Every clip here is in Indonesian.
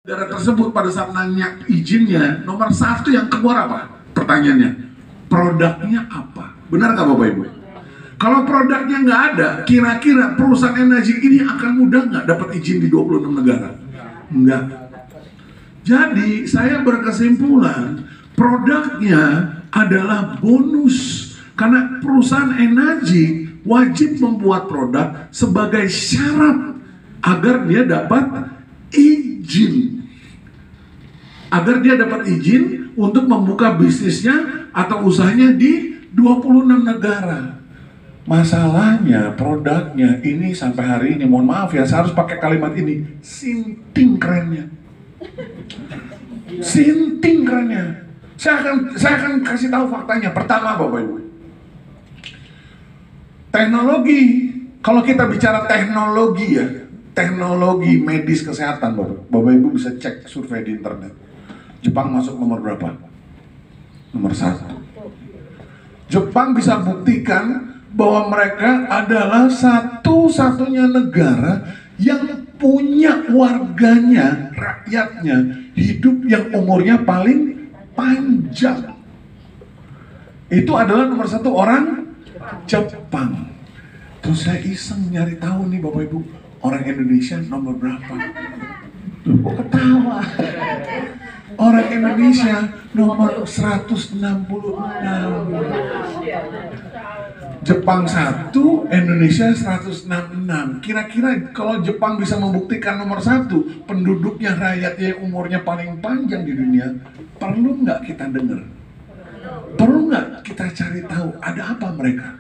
Negara tersebut pada saat nanya izinnya, nomor satu yang keluar apa? Pertanyaannya, produknya apa? Benar nggak Bapak Ibu? Kalau produknya nggak ada, kira-kira perusahaan energi ini akan mudah nggak dapat izin di 26 negara? Enggak. Jadi saya berkesimpulan, produknya adalah bonus. Karena perusahaan energi wajib membuat produk sebagai syarat agar dia dapat izin. Agar dia dapat izin untuk membuka bisnisnya atau usahanya di 26 negara. Masalahnya produknya ini sampai hari ini, mohon maaf ya, saya harus pakai kalimat ini, sinting kerennya. Sinting kerennya. Saya akan kasih tahu faktanya. Pertama Bapak Ibu, teknologi, kalau kita bicara teknologi ya, teknologi medis kesehatan Bapak Ibu bisa cek survei di internet. Jepang masuk nomor berapa? Nomor 1. Jepang bisa buktikan bahwa mereka adalah satu-satunya negara yang punya warganya, rakyatnya, hidup yang umurnya paling panjang. Itu adalah nomor 1 orang Jepang. Terus saya iseng nyari tahu nih Bapak Ibu, orang Indonesia nomor berapa? Kok ketawa? Orang Indonesia nomor 166. Jepang 1, Indonesia 166. Kira-kira kalau Jepang bisa membuktikan nomor 1, penduduknya, rakyatnya, umurnya paling panjang di dunia, perlu nggak kita dengar? Perlu nggak kita cari tahu ada apa mereka?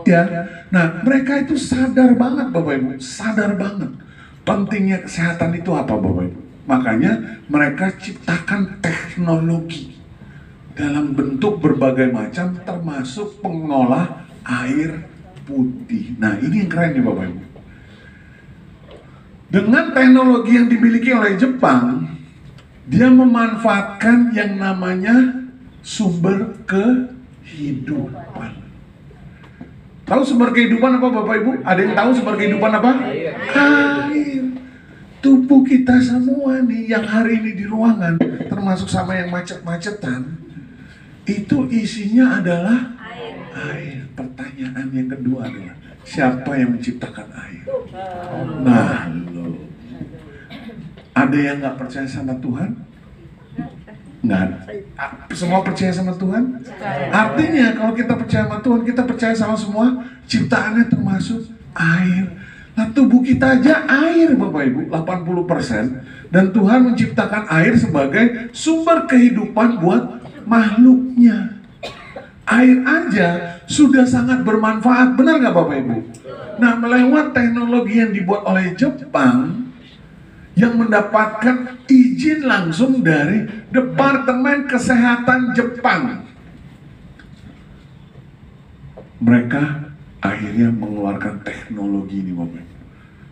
Ya, nah mereka itu sadar banget Bapak Ibu, sadar banget pentingnya kesehatan itu apa Bapak Ibu. Makanya mereka ciptakan teknologi dalam bentuk berbagai macam, termasuk pengolah air putih. Nah ini yang keren nih Bapak Ibu. Dengan teknologi yang dimiliki oleh Jepang, dia memanfaatkan yang namanya sumber kehidupan. Tahu sumber kehidupan apa Bapak Ibu? Ada yang tahu sumber kehidupan apa? Air. Tubuh kita semua nih yang hari ini di ruangan, termasuk sama yang macet-macetan, itu isinya adalah air. Pertanyaan yang kedua adalah, siapa yang menciptakan air? Nah, ada yang nggak percaya sama Tuhan? Nggak ada. Semua percaya sama Tuhan? Artinya kalau kita percaya sama Tuhan, kita percaya sama semua ciptaannya termasuk air. Nah tubuh kita aja air Bapak Ibu, 80%. Dan Tuhan menciptakan air sebagai sumber kehidupan buat makhluknya. Air aja sudah sangat bermanfaat, benar nggak Bapak Ibu? Nah melewat teknologi yang dibuat oleh Jepang, yang mendapatkan izin langsung dari Departemen Kesehatan Jepang, mereka akhirnya mengeluarkan teknologi ini Bapak Ibu,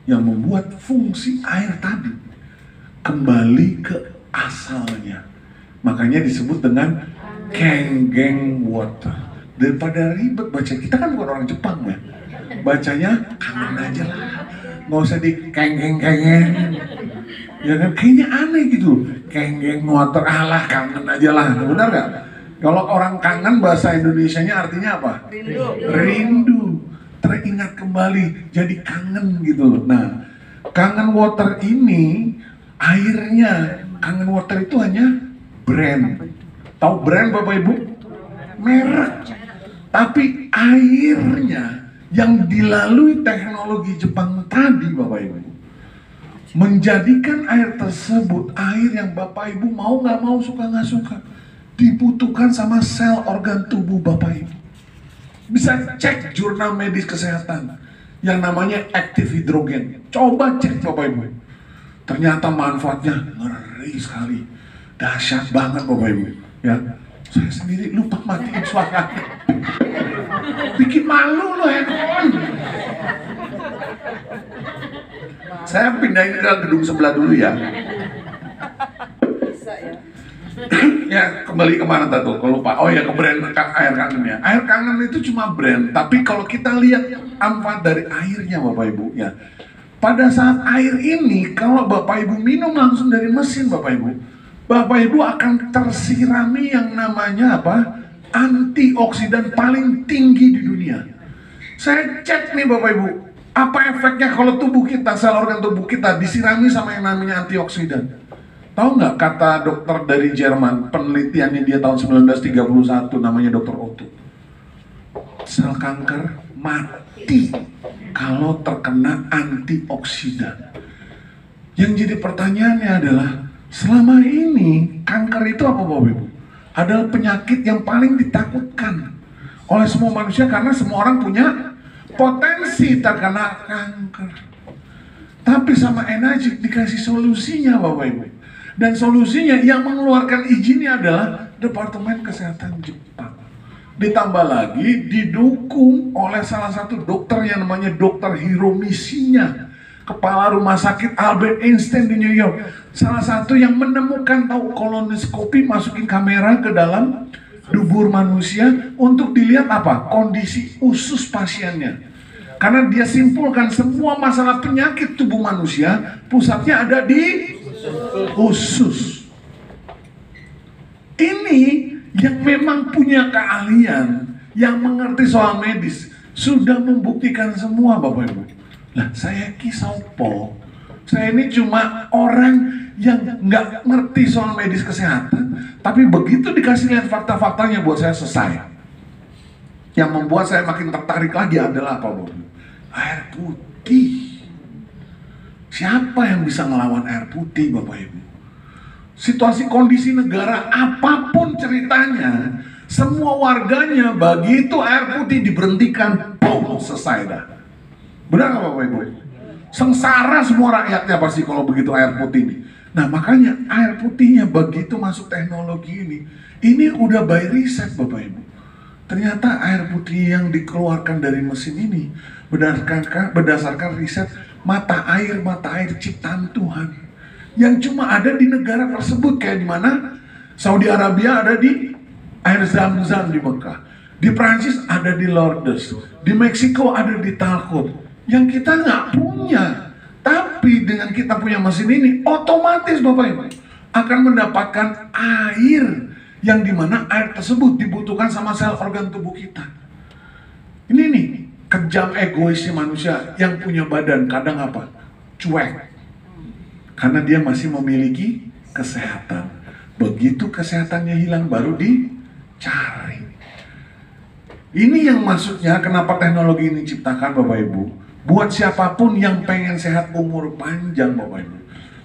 yang membuat fungsi air tadi kembali ke asalnya. Makanya disebut dengan Kangen water. Daripada ribet baca, kita kan bukan orang Jepang ya, bacanya kangen aja lah, nggak usah di kangen. Ya kan, kayaknya aneh gitu, Kangen water, alah kangen aja lah, benar gak? Kalau orang kangen bahasa Indonesianya artinya apa? Rindu, teringat kembali, jadi kangen gitu. Nah, Kangen water ini airnya, Kangen water itu hanya brand. Tahu brand Bapak Ibu? Merek. Tapi airnya yang dilalui teknologi Jepang tadi Bapak Ibu, menjadikan air tersebut air yang Bapak Ibu mau nggak mau, suka nggak suka, dibutuhkan sama sel organ tubuh Bapak Ibu. Bisa cek jurnal medis kesehatan yang namanya aktif hidrogen. Coba cek Bapak Ibu. Ternyata manfaatnya ngeri sekali, dahsyat banget Bapak Ibu. Ya, saya sendiri lupa matiin suaranya. Bikin malu loh handphone. Saya pindahin ke gedung sebelah dulu ya. Ya, kembali kemana tuh? Kalau lupa. Oh ya, ke brand air kangen ya. Air kangen itu cuma brand, tapi kalau kita lihat manfaat dari airnya Bapak Ibu ya, Pada saat air ini, kalau Bapak Ibu minum langsung dari mesin Bapak Ibu akan tersirami yang namanya apa? Antioksidan paling tinggi di dunia. Saya cek nih Bapak Ibu, apa efeknya kalau tubuh kita, sel organ tubuh kita disirami sama yang namanya antioksidan? Tahu nggak kata dokter dari Jerman, penelitiannya dia tahun 1931, namanya Dr. Otto. Sel kanker mati kalau terkena antioksidan. Yang jadi pertanyaannya adalah, selama ini kanker itu apa Bapak Ibu? Adalah penyakit yang paling ditakutkan oleh semua manusia karena semua orang punya potensi terkena kanker. Tapi sama Enagic dikasih solusinya Bapak Ibu. Dan solusinya yang mengeluarkan izinnya adalah Departemen Kesehatan Jepang. Ditambah lagi didukung oleh salah satu dokter yang namanya Dr. Hiromi Shinya, kepala rumah sakit Albert Einstein di New York. Salah satu yang menemukan tahu kolonoskopi, masukin kamera ke dalam dubur manusia untuk dilihat apa? Kondisi usus pasiennya. Karena dia simpulkan semua masalah penyakit tubuh manusia pusatnya ada di usus. Ini yang memang punya keahlian, yang mengerti soal medis, sudah membuktikan semua Bapak Ibu. Lah saya kisaupo, saya ini cuma orang yang nggak ngerti soal medis kesehatan, tapi begitu dikasih lihat fakta-faktanya buat saya selesai. Yang membuat saya makin tertarik lagi adalah apa Bapak Ibu? Air putih. Siapa yang bisa ngelawan air putih Bapak Ibu? Situasi kondisi negara apapun ceritanya, semua warganya begitu air putih diberhentikan, boom, selesai dah. Benar nggak Bapak Ibu? Sengsara semua rakyatnya pasti kalau begitu air putih ini. Nah makanya air putihnya begitu masuk teknologi ini udah by riset Bapak Ibu. Ternyata air putih yang dikeluarkan dari mesin ini berdasarkan riset mata air ciptaan Tuhan yang cuma ada di negara tersebut, kayak di mana? Saudi Arabia ada di air Zam-Zam di Mekah, di Prancis ada di Lourdes, di Meksiko ada di Talcott, yang kita nggak punya. Tapi dengan kita punya mesin ini, otomatis Bapak Ibu akan mendapatkan air yang dimana air tersebut dibutuhkan sama sel organ tubuh kita. Ini nih kejam egoisnya manusia yang punya badan kadang apa? Cuek. Karena dia masih memiliki kesehatan. Begitu kesehatannya hilang baru dicari. Ini yang maksudnya kenapa teknologi ini diciptakan Bapak Ibu. Buat siapapun yang pengen sehat umur panjang Bapak Ibu.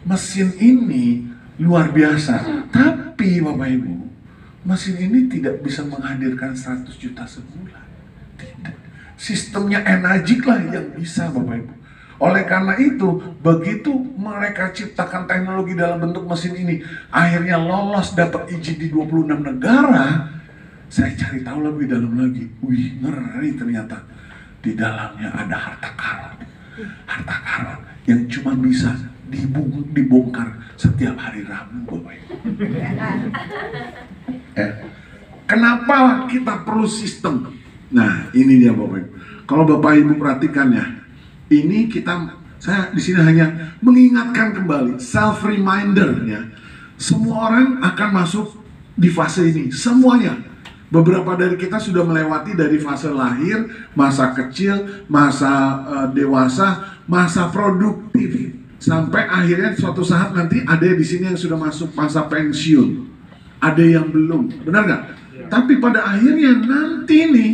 Mesin ini luar biasa. Tapi Bapak Ibu, mesin ini tidak bisa menghadirkan 100 juta sebulan. Tidak. Sistemnya Enagic lah yang bisa Bapak Ibu. Oleh karena itu, begitu mereka ciptakan teknologi dalam bentuk mesin ini, akhirnya lolos dapat izin di 26 negara, saya cari tahu lebih dalam lagi. Wih, ngeri ternyata. Di dalamnya ada harta karun. Harta karun yang cuma bisa dibongkar setiap hari Rabu, Bapak Ibu. Kenapa kita perlu sistem? Nah, ini dia Bapak Ibu. Kalau Bapak Ibu perhatikan ya, ini saya di sini hanya mengingatkan kembali, self reminder ya. Semua orang akan masuk di fase ini, semuanya. Beberapa dari kita sudah melewati dari fase lahir, masa kecil, masa dewasa, masa produktif, sampai akhirnya suatu saat nanti ada di sini yang sudah masuk masa pensiun, ada yang belum, benar nggak? Ya. Tapi pada akhirnya nanti nih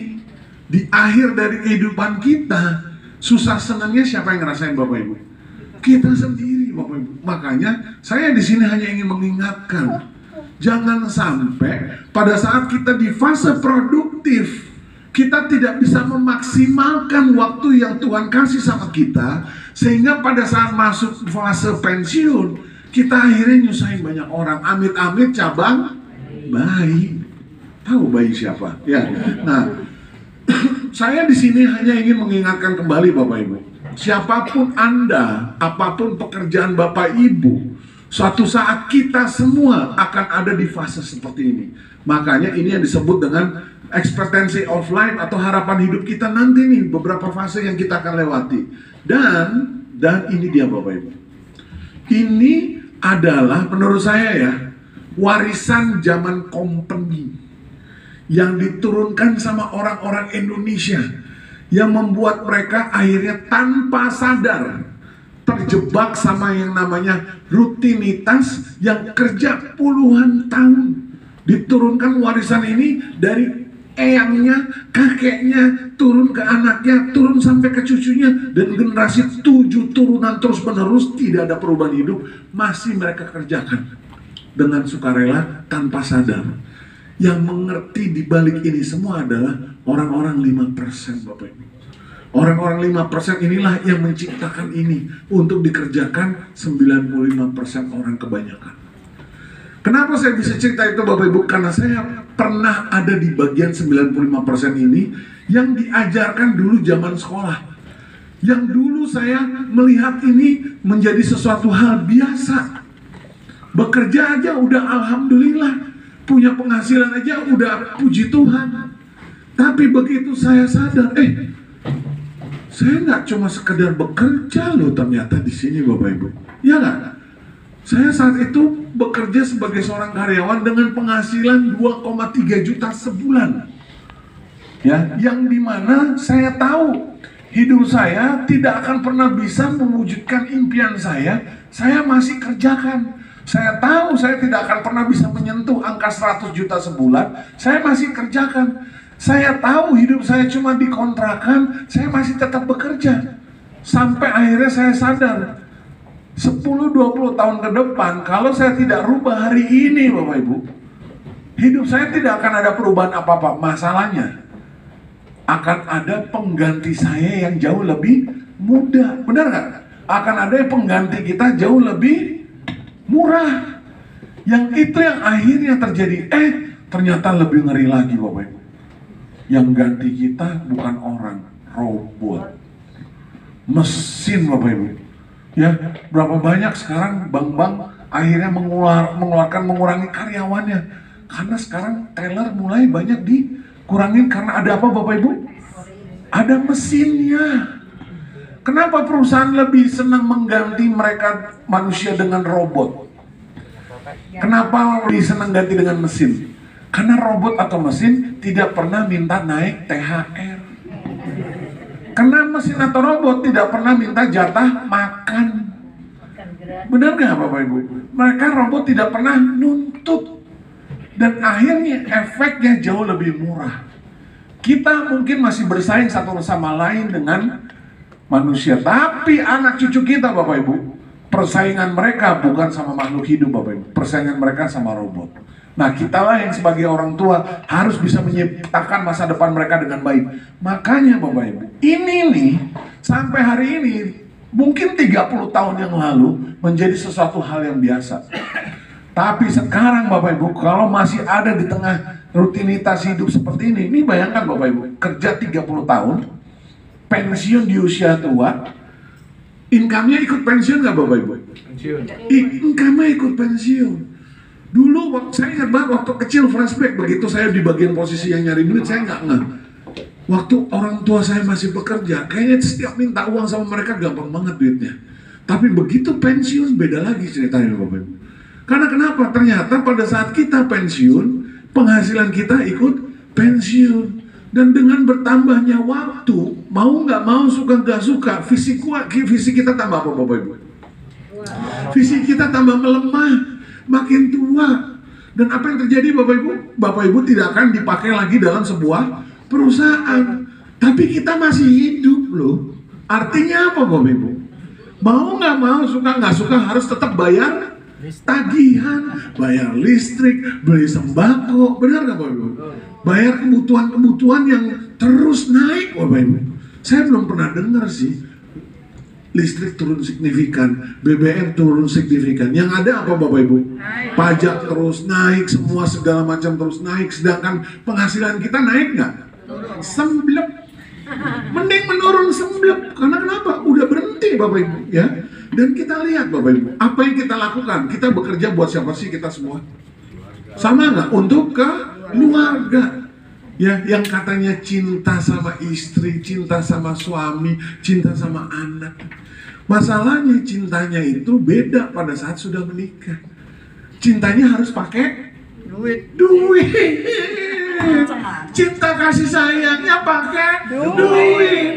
di akhir dari kehidupan kita, susah senangnya siapa yang ngerasain Bapak Ibu? Kita sendiri Bapak Ibu. Makanya saya di sini hanya ingin mengingatkan, jangan sampai pada saat kita di fase produktif, kita tidak bisa memaksimalkan waktu yang Tuhan kasih sama kita, sehingga pada saat masuk fase pensiun, kita akhirnya nyusahin banyak orang. Amit-amit cabang bayi. Tahu bayi siapa? Ya. Nah, saya di sini hanya ingin mengingatkan kembali Bapak Ibu, siapapun Anda, apapun pekerjaan Bapak Ibu, suatu saat kita semua akan ada di fase seperti ini. Makanya ini yang disebut dengan expectancy of life atau harapan hidup kita nanti nih, beberapa fase yang kita akan lewati. Dan Dan ini dia Bapak Ibu. Ini adalah menurut saya ya, warisan zaman company yang diturunkan sama orang-orang Indonesia, yang membuat mereka akhirnya tanpa sadar terjebak sama yang namanya rutinitas yang kerja puluhan tahun. Diturunkan warisan ini dari eyangnya, kakeknya, turun ke anaknya, turun sampai ke cucunya, dan generasi 7 turunan terus menerus tidak ada perubahan hidup, masih mereka kerjakan dengan sukarela tanpa sadar. Yang mengerti di balik ini semua adalah orang-orang 5% Bapak Ibu. Orang-orang 5% inilah yang menciptakan ini untuk dikerjakan 95% orang kebanyakan. Kenapa saya bisa cerita itu Bapak Ibu? Karena saya pernah ada di bagian 95% ini yang diajarkan dulu zaman sekolah. Yang dulu saya melihat ini menjadi sesuatu hal biasa. Bekerja aja udah alhamdulillah, punya penghasilan aja udah puji Tuhan. Tapi begitu saya sadar, saya nggak cuma sekedar bekerja loh ternyata di sini Bapak Ibu. Ya nggak? Saya saat itu bekerja sebagai seorang karyawan dengan penghasilan 2,3 juta sebulan. Ya, yang dimana saya tahu hidup saya tidak akan pernah bisa mewujudkan impian saya masih kerjakan. Saya tahu saya tidak akan pernah bisa menyentuh angka 100 juta sebulan, saya masih kerjakan. Saya tahu hidup saya cuma dikontrakan, saya masih tetap bekerja. Sampai akhirnya saya sadar, 10-20 tahun ke depan, kalau saya tidak rubah hari ini Bapak Ibu, hidup saya tidak akan ada perubahan apa-apa. Masalahnya, akan ada pengganti saya yang jauh lebih muda. Benar nggak? Akan ada pengganti kita jauh lebih murah. Yang itu yang akhirnya terjadi. Ternyata lebih ngeri lagi Bapak Ibu. Yang ganti kita bukan orang, robot, mesin Bapak Ibu. Ya, berapa banyak sekarang bank-bank akhirnya mengurangi karyawannya. Karena sekarang teller mulai banyak dikurangin karena ada apa Bapak Ibu? Ada mesinnya. Kenapa perusahaan lebih senang mengganti mereka manusia dengan robot? Kenapa lebih senang ganti dengan mesin? Karena robot atau mesin tidak pernah minta naik THR. Karena mesin atau robot tidak pernah minta jatah makan. Benar nggak Bapak Ibu? Mereka robot tidak pernah nuntut. Dan akhirnya efeknya jauh lebih murah. Kita mungkin masih bersaing satu sama lain dengan manusia. Tapi anak cucu kita Bapak Ibu, persaingan mereka bukan sama makhluk hidup Bapak Ibu. Persaingan mereka sama robot. Nah, kitalah yang sebagai orang tua harus bisa menciptakan masa depan mereka dengan baik. Makanya Bapak Ibu, ini nih sampai hari ini mungkin 30 tahun yang lalu menjadi sesuatu hal yang biasa. Tapi sekarang Bapak Ibu, kalau masih ada di tengah rutinitas hidup seperti ini bayangkan Bapak Ibu, kerja 30 tahun, pensiun di usia tua, income-nya ikut pensiun nggak Bapak Ibu? Pensiun. Income-nya ikut pensiun. Dulu saya ingat banget waktu kecil flashback, begitu saya di bagian posisi yang nyari duit, saya nggak ngeh. Waktu orang tua saya masih bekerja, kayaknya setiap minta uang sama mereka gampang banget duitnya. Tapi begitu pensiun beda lagi ceritanya Bapak Ibu. Karena kenapa? Ternyata pada saat kita pensiun, penghasilan kita ikut pensiun. Dan dengan bertambahnya waktu, mau nggak mau, suka nggak suka, fisik kita tambah apa Bapak Ibu? Fisik kita tambah melemah, makin tua. Dan apa yang terjadi Bapak Ibu? Bapak Ibu tidak akan dipakai lagi dalam sebuah perusahaan. Tapi kita masih hidup loh. Artinya apa Bapak Ibu? Mau nggak mau, suka nggak suka, harus tetap bayar tagihan, bayar listrik, beli sembako, benar nggak Bapak Ibu? Bayar kebutuhan-kebutuhan yang terus naik Bapak Ibu. Saya belum pernah dengar sih listrik turun signifikan, BBM turun signifikan. Yang ada apa Bapak Ibu? Pajak terus naik, semua segala macam terus naik. Sedangkan penghasilan kita naik nggak? Semblep. Mending menurun semblep. Karena kenapa? Udah berhenti Bapak Ibu ya. Dan kita lihat Bapak Ibu, apa yang kita lakukan? Kita bekerja buat siapa sih kita semua? Sama nggak? Untuk keluarga. Ya, yang katanya cinta sama istri, cinta sama suami, cinta sama anak. Masalahnya cintanya itu beda pada saat sudah menikah. Cintanya harus pakai duit. Cinta kasih sayangnya pakai duit.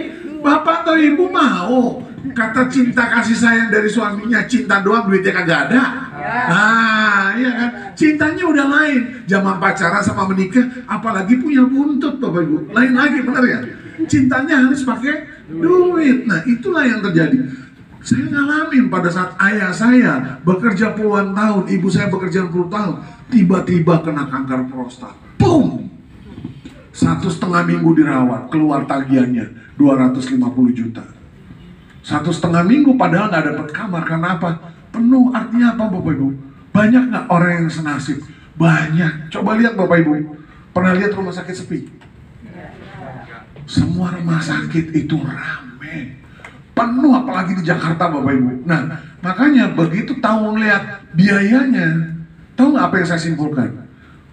Bapak atau ibu mau kata cinta kasih sayang dari suaminya cinta doang, duitnya kagak ada? Nah, iya kan? Cintanya udah lain. Zaman pacaran sama menikah, apalagi punya buntut, Bapak Ibu. Lain lagi, benar ya? Cintanya harus pakai duit. Nah, itulah yang terjadi. Saya ngalamin pada saat ayah saya bekerja puluhan tahun, ibu saya bekerja 10 tahun, tiba-tiba kena kanker prostat. Boom! 1,5 minggu dirawat, keluar tagihannya 250 juta. 1,5 minggu padahal nggak dapat kamar. Karena apa? Penuh. Artinya apa, Bapak Ibu? Banyak nggak orang yang senasib? Banyak. Coba lihat Bapak Ibu, pernah lihat rumah sakit sepi? Semua rumah sakit itu rame, penuh, apalagi di Jakarta, Bapak Ibu. Nah, makanya begitu tahu ngeliat biayanya, tahu nggak apa yang saya simpulkan?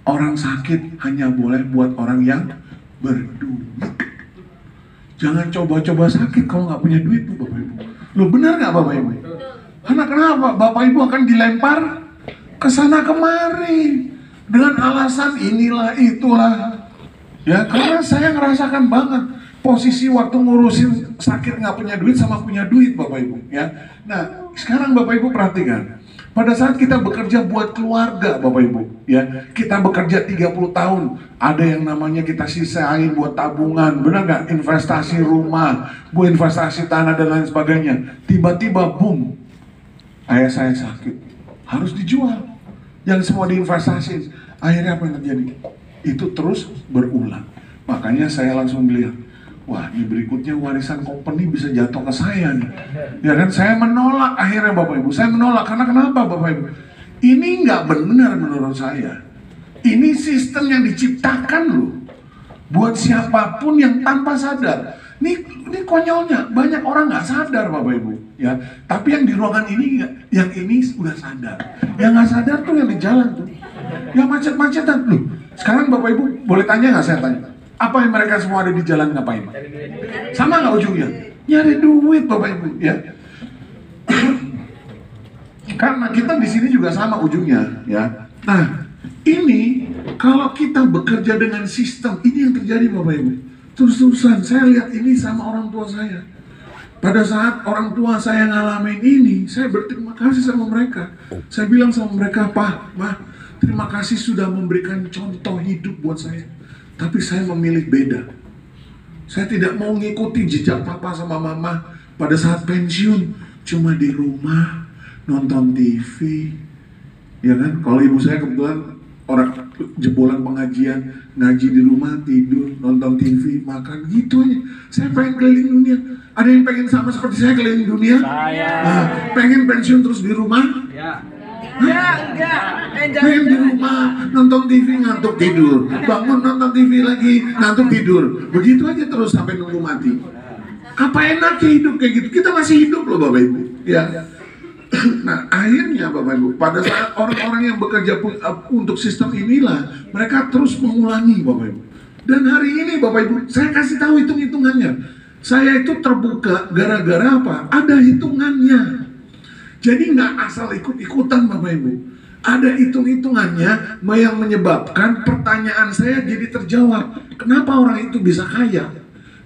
Orang sakit hanya boleh buat orang yang berduit. Jangan coba-coba sakit kalau nggak punya duit, Bapak Ibu. Loh, benar nggak Bapak Ibu? Karena kenapa? Bapak Ibu akan dilempar ke sana kemari dengan alasan inilah itulah. Ya, karena saya ngerasakan banget posisi waktu ngurusin sakit nggak punya duit sama punya duit, Bapak Ibu. Ya, nah sekarang Bapak Ibu perhatikan, pada saat kita bekerja buat keluarga, Bapak Ibu, ya kita bekerja 30 tahun, ada yang namanya kita sisain buat tabungan, benar nggak? Investasi rumah, buat investasi tanah dan lain sebagainya. Tiba-tiba boom, ayah saya sakit, harus dijual. Yang semua diinvestasi, akhirnya apa yang terjadi? Itu terus berulang. Makanya saya langsung melihat, wah, ini berikutnya warisan company bisa jatuh ke saya nih. Ya kan, saya menolak akhirnya Bapak Ibu. Saya menolak karena kenapa Bapak Ibu? Ini nggak benar menurut saya. Ini sistem yang diciptakan loh, buat siapapun yang tanpa sadar. Ini konyolnya, banyak orang nggak sadar Bapak Ibu. Ya, tapi yang di ruangan ini, yang ini sudah sadar. Yang nggak sadar tuh yang di jalan tuh, yang macet-macetan loh. Sekarang Bapak Ibu boleh tanya nggak, saya tanya? Apa yang mereka semua ada di jalan ngapain? Sama nggak ujungnya? Nyari duit, Bapak Ibu, ya. Karena kita di sini juga sama ujungnya, ya. Nah, ini kalau kita bekerja dengan sistem, ini yang terjadi, Bapak Ibu. Terus-terusan, saya lihat ini sama orang tua saya. Pada saat orang tua saya ngalamin ini, saya berterima kasih sama mereka. Saya bilang sama mereka, Pak, Ma, terima kasih sudah memberikan contoh hidup buat saya. Tapi saya memilih beda. Saya tidak mau ngikuti jejak papa sama mama pada saat pensiun. Cuma di rumah, nonton TV. Ya kan, kalau ibu saya kebetulan orang jebolan pengajian, ngaji di rumah, tidur, nonton TV, makan, gitu aja. Saya pengen keliling dunia. Ada yang pengen sama seperti saya keliling dunia? Saya. Nah, pengen pensiun terus di rumah? Ya. Enggak. Pengen di rumah, nonton TV, ngantuk tidur. Bangun nonton TV lagi, ngantuk tidur. Begitu aja terus sampai nunggu mati. Apa enaknya hidup kayak gitu? Kita masih hidup loh Bapak Ibu. Ya. Nah akhirnya Bapak Ibu, pada saat orang-orang yang bekerja untuk sistem inilah, mereka terus mengulangi Bapak Ibu. Dan hari ini Bapak Ibu, saya kasih tahu hitung-hitungannya. Saya itu terbuka gara-gara apa? Ada hitungannya. Jadi nggak asal ikut-ikutan Bapak Ibu. Ada hitung-hitungannya yang menyebabkan pertanyaan saya jadi terjawab. Kenapa orang itu bisa kaya?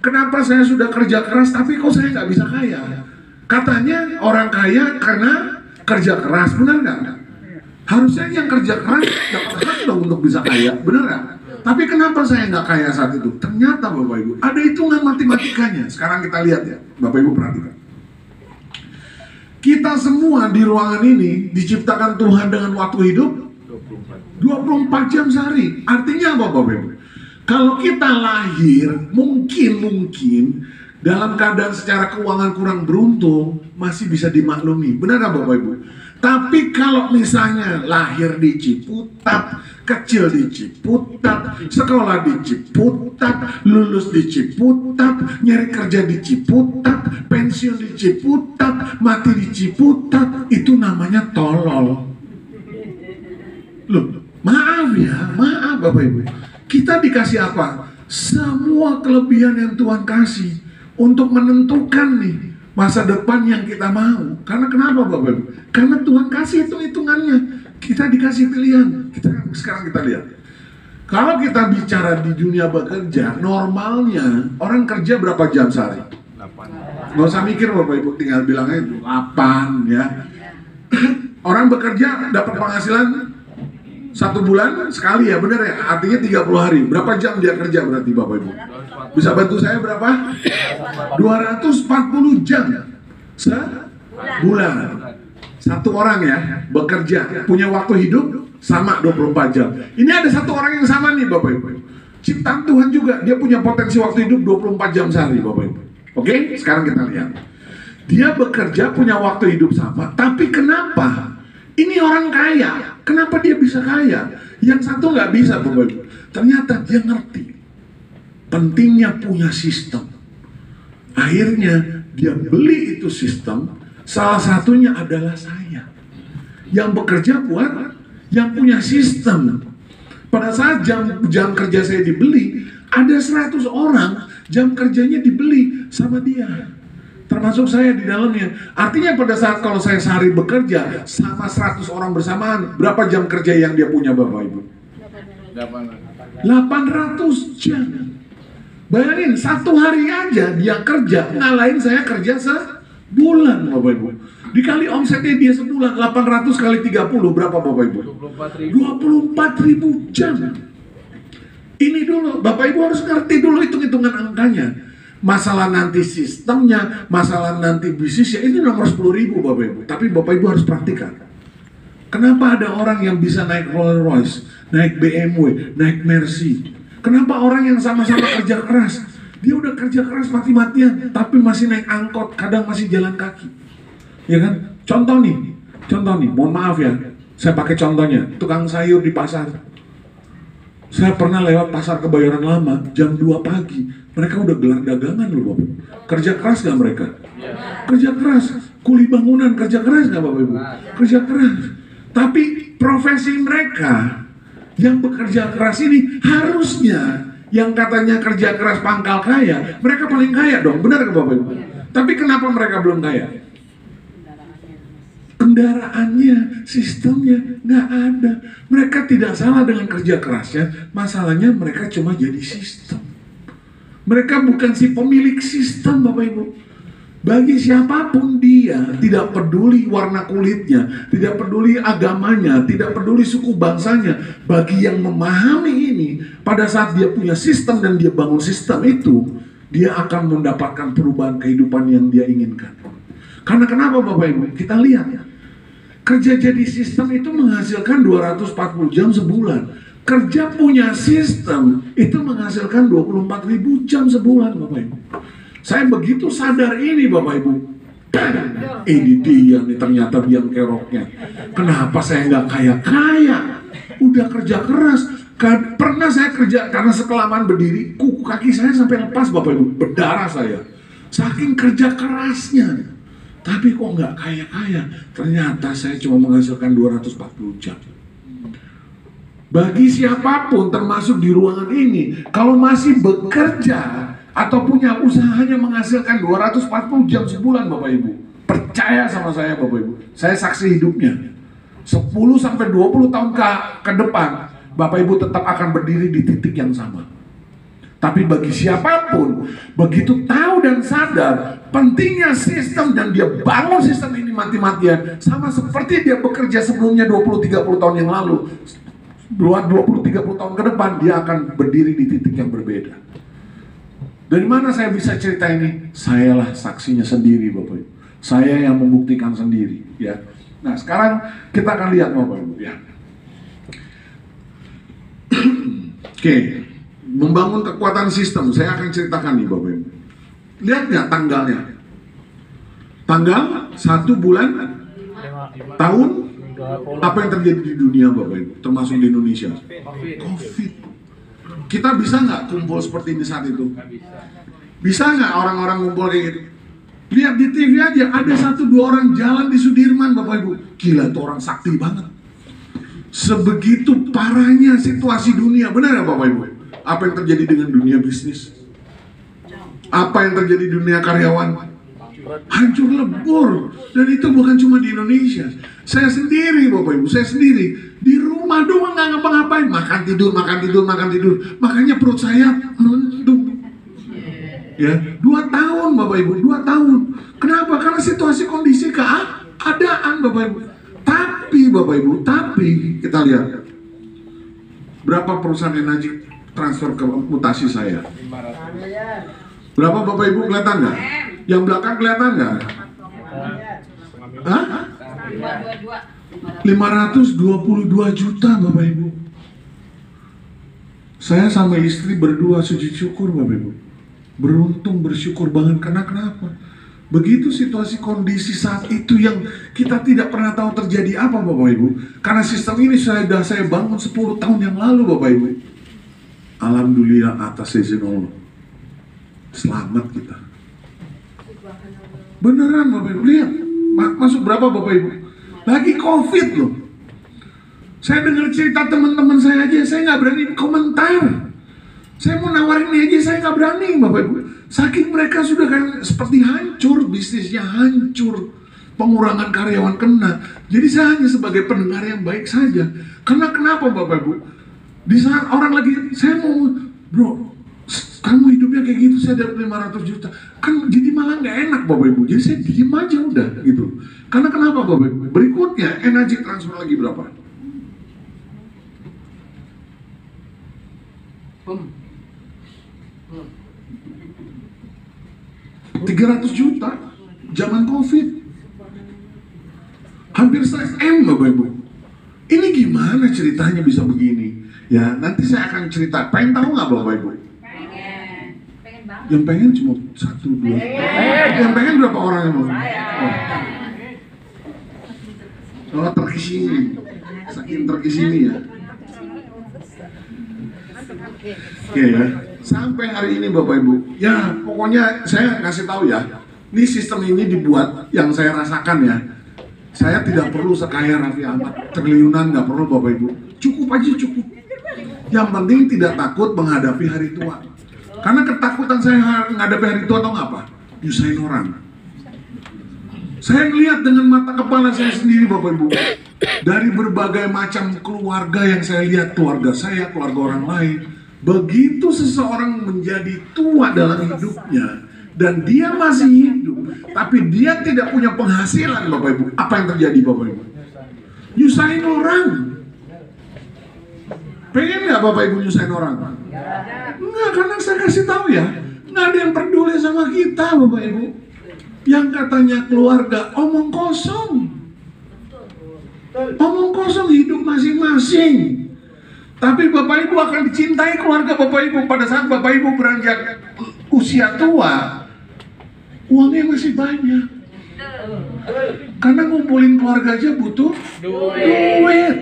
Kenapa saya sudah kerja keras tapi kok saya nggak bisa kaya? Katanya orang kaya karena kerja keras, benar nggak? Harusnya yang kerja keras dapat hak dong untuk bisa kaya, benar nggak? Tapi kenapa saya nggak kaya saat itu? Ternyata Bapak Ibu, ada hitungan matematikanya. Sekarang kita lihat ya, Bapak Ibu perhatikan. Kita semua di ruangan ini diciptakan Tuhan dengan waktu hidup 24 jam sehari. Artinya apa Bapak Ibu? Kalau kita lahir mungkin dalam keadaan secara keuangan kurang beruntung masih bisa dimaklumi. Benar nggak Bapak Ibu? Tapi kalau misalnya lahir di Ciputat, kecil di Ciputat, sekolah di Ciputat, lulus di Ciputat, nyari kerja di Ciputat, pensiun di Ciputat, mati di Ciputat, itu namanya tolol. Loh, maaf Bapak Ibu. Kita dikasih apa? Semua kelebihan yang Tuhan kasih untuk menentukan nih masa depan yang kita mau. Karena kenapa Bapak Ibu? Karena Tuhan kasih itu hitungannya. Kita dikasih pilihan. Sekarang kita lihat. Kalau kita bicara di dunia bekerja, normalnya orang kerja berapa jam sehari? 8. Nggak usah mikir Bapak Ibu, tinggal bilangnya 8 ya. Orang bekerja dapat penghasilan 1 bulan sekali ya, bener ya? Artinya 30 hari. Berapa jam dia kerja berarti Bapak Ibu? Bisa bantu saya berapa? 240 jam sebulan. Satu orang ya bekerja, punya waktu hidup sama 24 jam. Ini ada satu orang yang sama nih Bapak Ibu. Ciptaan Tuhan juga, dia punya potensi waktu hidup 24 jam sehari Bapak Ibu. Oke, sekarang kita lihat. Dia bekerja punya waktu hidup sama, tapi kenapa? Ini orang kaya, kenapa dia bisa kaya? Yang satu nggak bisa Bapak Ibu. Ternyata dia ngerti pentingnya punya sistem. Akhirnya dia beli itu sistem. Salah satunya adalah saya yang bekerja buat yang punya sistem. Pada saat jam kerja saya dibeli, ada 100 orang jam kerjanya dibeli sama dia, termasuk saya di dalamnya. Artinya pada saat kalau saya sehari bekerja sama 100 orang bersamaan, berapa jam kerja yang dia punya Bapak Ibu? 800 jam. Bayangin, satu hari aja dia kerja, ngalahin saya kerja sebulan Bapak Ibu. Dikali omsetnya dia sebulan, 800 kali 30 berapa Bapak Ibu? 24.000 jam. Ini dulu, Bapak Ibu harus ngerti dulu hitung-hitungan angkanya. Masalah nanti sistemnya, masalah nanti bisnisnya, ini nomor 10.000 Bapak Ibu. Tapi Bapak Ibu harus praktikan. Kenapa ada orang yang bisa naik Rolls Royce, naik BMW, naik Mercy? Kenapa orang yang sama-sama kerja keras, dia udah kerja keras mati-matian, tapi masih naik angkot, kadang masih jalan kaki, ya kan? Contoh nih, mohon maaf ya, saya pakai contohnya, tukang sayur di pasar. Saya pernah lewat pasar Kebayoran Lama, jam 2 pagi, mereka udah gelar dagangan loh Bapak. Kerja keras gak mereka? Kerja keras, kuli bangunan, kerja keras gak Bapak Ibu? Kerja keras. Tapi profesi mereka yang bekerja keras ini harusnya yang katanya kerja keras pangkal kaya, mereka paling kaya dong, benar gak Bapak Ibu? Tapi kenapa mereka belum kaya? Kendaraannya, sistemnya nggak ada. Mereka tidak salah dengan kerja kerasnya, masalahnya mereka cuma jadi sistem. Mereka bukan si pemilik sistem Bapak Ibu. Bagi siapapun dia, tidak peduli warna kulitnya, tidak peduli agamanya, tidak peduli suku bangsanya. Bagi yang memahami ini, pada saat dia punya sistem dan dia bangun sistem itu, dia akan mendapatkan perubahan kehidupan yang dia inginkan. Karena kenapa Bapak Ibu? Kita lihat ya, kerja jadi sistem itu menghasilkan 240 jam sebulan. Kerja punya sistem itu menghasilkan 24.000 jam sebulan Bapak Ibu. Saya begitu sadar ini Bapak Ibu. Ini dia nih ternyata biang keroknya. Kenapa saya nggak kaya-kaya? Udah kerja keras. Pernah saya kerja karena sekelamaan berdiri, kuku kaki saya sampai lepas Bapak Ibu, berdarah saya. Saking kerja kerasnya. Tapi kok nggak kaya-kaya? Ternyata saya cuma menghasilkan 240 jam. Bagi siapapun termasuk di ruangan ini, kalau masih bekerja atau punya usahanya menghasilkan 240 jam sebulan Bapak Ibu, percaya sama saya Bapak Ibu, saya saksi hidupnya. 10-20 tahun ke depan, Bapak Ibu tetap akan berdiri di titik yang sama. Tapi bagi siapapun, begitu tahu dan sadar pentingnya sistem dan dia bangun sistem ini mati-matian, sama seperti dia bekerja sebelumnya 20-30 tahun yang lalu, 20-30 tahun ke depan dia akan berdiri di titik yang berbeda. Dari mana saya bisa cerita ini? Sayalah saksinya sendiri Bapak Ibu. Saya yang membuktikan sendiri ya. Nah sekarang kita akan lihat Bapak Ibu ya. Oke, membangun kekuatan sistem. Saya akan ceritakan nih Bapak Ibu. Lihat nggak tanggalnya? Tanggal 1 bulan tahun apa yang terjadi di dunia Bapak Ibu, termasuk di Indonesia? COVID. Kita bisa nggak kumpul seperti ini saat itu? Bisa nggak orang-orang ngumpul kayak gitu? Lihat di TV aja, ada 1-2 orang jalan di Sudirman Bapak Ibu. Gila, itu orang sakti banget. Sebegitu parahnya situasi dunia, benar ya Bapak Ibu? Apa yang terjadi dengan dunia bisnis? Apa yang terjadi di dunia karyawan? hancur lebur. Dan itu bukan cuma di Indonesia. Saya sendiri Bapak Ibu, saya sendiri di rumah doang nggak ngapa-ngapain, makan tidur. Makanya perut saya melendung. Ya, 2 tahun Bapak Ibu, 2 tahun. Kenapa? Karena situasi kondisi keadaan Bapak Ibu. Tapi Bapak Ibu, kita lihat berapa perusahaan energi transfer ke mutasi saya. Berapa Bapak Ibu, kelihatan nggak? Yang belakang kelihatan nggak? Hah? 522 juta Bapak Ibu. Saya sama istri berdua sujud syukur Bapak Ibu. Beruntung, bersyukur banget. Karena kenapa? Begitu situasi kondisi saat itu yang kita tidak pernah tahu terjadi apa Bapak Ibu. Karena sistem ini sudah saya bangun 10 tahun yang lalu Bapak Ibu. Alhamdulillah atas izin Allah. Selamat kita. Beneran Bapak Ibu, lihat. Masuk berapa Bapak Ibu? Lagi COVID loh. Saya dengar cerita teman-teman saya aja, saya nggak berani komentar. Saya mau nawarin ini aja, saya nggak berani Bapak Ibu. Saking mereka sudah kayak seperti hancur, bisnisnya hancur, pengurangan karyawan kena. Jadi saya hanya sebagai pendengar yang baik saja. Karena kenapa Bapak Ibu? Di saat orang lagi, saya mau, bro, kamu hidupnya kayak gitu, saya dapat 500 juta. Kan jadi malah nggak enak Bapak Ibu. Jadi saya diem aja udah gitu. Karena kenapa Bapak Ibu? Berikutnya, energi transfer lagi berapa? 300 juta zaman COVID. Hampir 100 M Bapak Ibu. Ini gimana ceritanya bisa begini? Ya, nanti saya akan cerita. Pengen tahu nggak Bapak Ibu? Pengen banget. Yang pengen cuma 1, 2. Yang pengen berapa orang yang mau? Oh, terkesini. Saking terkesini ya. Oke ya, sampai hari ini Bapak Ibu, ya pokoknya saya kasih tahu ya, ini sistem ini dibuat yang saya rasakan ya. Saya tidak perlu sekaya Raffi Ahmad, triliunan nggak perlu Bapak Ibu, cukup aja cukup. Yang penting tidak takut menghadapi hari tua. Karena ketakutan saya menghadapi hari tua, tau nggak apa? Nyusahin orang. Saya melihat dengan mata kepala saya sendiri Bapak Ibu, dari berbagai macam keluarga yang saya lihat, keluarga saya, keluarga orang lain. Begitu seseorang menjadi tua dalam hidupnya dan dia masih hidup, tapi dia tidak punya penghasilan Bapak Ibu, apa yang terjadi Bapak Ibu? Nyusahin orang. Pengen nggak Bapak Ibu nyusahin orang? Enggak, karena saya kasih tahu ya, nggak ada yang peduli sama kita Bapak Ibu. Yang katanya keluarga, omong kosong. Omong kosong, hidup masing-masing. Tapi Bapak Ibu akan dicintai keluarga Bapak Ibu pada saat Bapak Ibu beranjak usia tua. Uangnya masih banyak. Karena ngumpulin keluarga aja butuh duit.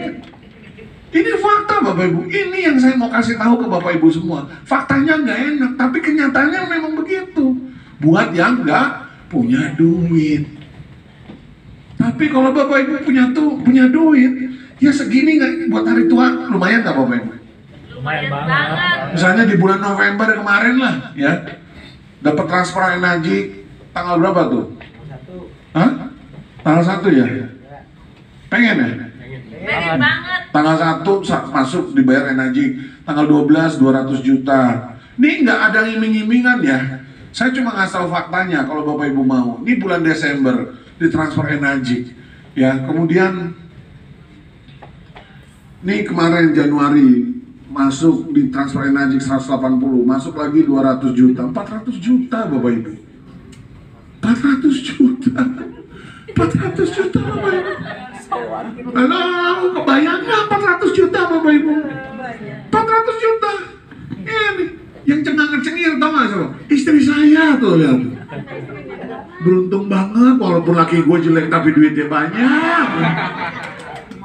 Ini fakta Bapak Ibu. Ini yang saya mau kasih tahu ke Bapak Ibu semua. Faktanya nggak enak, tapi kenyataannya memang begitu. Buat yang nggak punya duit. Tapi kalau Bapak Ibu punya duit, ya segini nggak buat hari tua lumayan nggak Bapak Ibu? Lumayan banget. Misalnya di bulan November kemarin lah, ya, dapat transfer energi tanggal berapa tuh? 1. Hah? Tanggal 1 ya? Pengen ya? Pengen banget. Tanggal 1 masuk dibayar energi, tanggal 12 200 juta. Ini nggak ada iming-imingan ya. Saya cuma ngasih tahu faktanya kalau Bapak Ibu mau. Ini bulan Desember ditransfer energi, ya. Kemudian nih kemarin Januari masuk di transfer energi 180, masuk lagi 200 juta, 400 juta Bapak Ibu. 400 juta. 400 juta Bapak Ibu. Halo, kebayang nggak 400 juta Bapak Ibu? 400 juta. Ini yang cengang-cengir tau gak so? Istri saya tuh lihat. Beruntung banget walaupun laki gue jelek tapi duitnya banyak.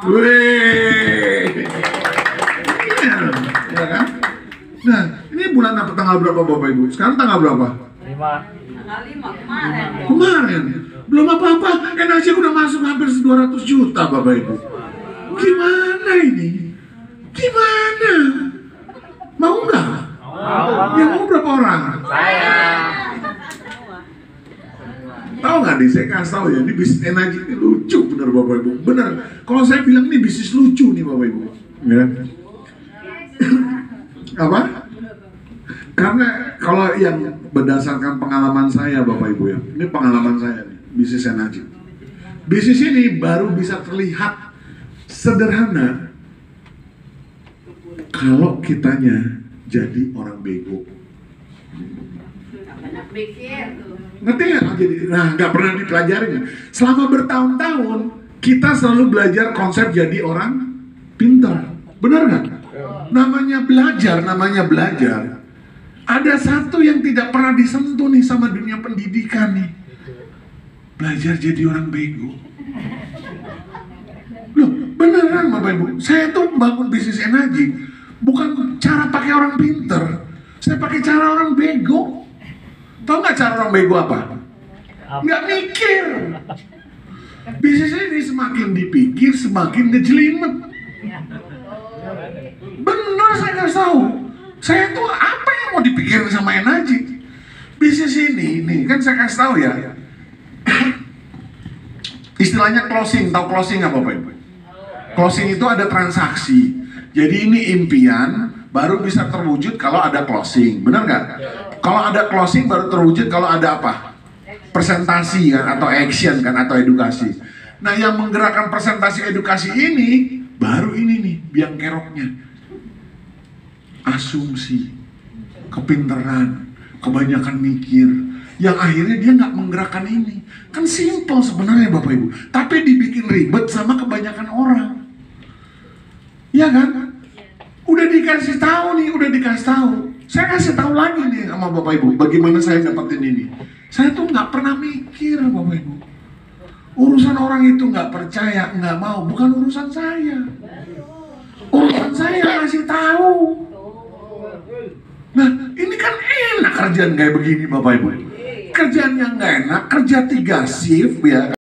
Wih, ya kan? Nah, ini bulan apa, tanggal berapa Bapak Ibu? Sekarang tanggal berapa? 5. Tanggal 5 kemarin. Kemarin, belum apa-apa, energi udah masuk hampir 200 juta Bapak Ibu. Gimana ini? Gimana? Mau nggak? Yang mau berapa orang? Saya. Tahu nih, saya kasih tahu ya, ini bisnis energi ini lucu bener Bapak Ibu, bener. Kalau saya bilang ini bisnis lucu nih Bapak Ibu, ya. Apa? Karena kalau yang berdasarkan pengalaman saya Bapak Ibu ya, ini pengalaman saya nih, bisnis energi. Bisnis ini baru bisa terlihat sederhana kalau kitanya jadi orang bego. Ngerti nggak? Jadi, nggak pernah dipelajarin. Selama bertahun-tahun kita selalu belajar konsep jadi orang pintar, benar nggak? Namanya belajar. Ada satu yang tidak pernah disentuh nih sama dunia pendidikan nih. Belajar jadi orang bego. Loh, beneran Bapak Ibu, saya tuh bangun bisnis energi bukan cara pakai orang pinter, saya pakai cara orang bego. Tahu nggak cara orang bego apa? Nggak mikir. Bisnis ini semakin dipikir semakin ngejelimet. Bener saya kasih tahu. Saya tuh apa yang mau dipikirin sama energi? Bisnis ini, nih kan saya kasih tahu ya. Istilahnya closing, tahu closing nggak Bapak Ibu? Closing itu ada transaksi. Jadi ini impian baru bisa terwujud kalau ada closing, benar nggak? Kalau ada closing baru terwujud kalau ada apa? Presentasi kan, atau action kan, atau edukasi. Nah yang menggerakkan presentasi edukasi ini, baru ini nih biang keroknya. Asumsi, kepintaran, kebanyakan mikir, yang akhirnya dia nggak menggerakkan ini. Kan simple sebenarnya Bapak Ibu, tapi dibikin ribet sama kebanyakan orang. Ya kan? Udah dikasih tahu nih, udah dikasih tahu. Saya kasih tahu lagi nih sama Bapak Ibu, bagaimana saya dapetin ini. Saya tuh nggak pernah mikir Bapak Ibu. Urusan orang itu nggak percaya, nggak mau, bukan urusan saya. Urusan saya kasih tahu. Nah, ini kan enak kerjaan kayak begini Bapak Ibu. Kerjaan yang nggak enak, kerja 3 shift ya.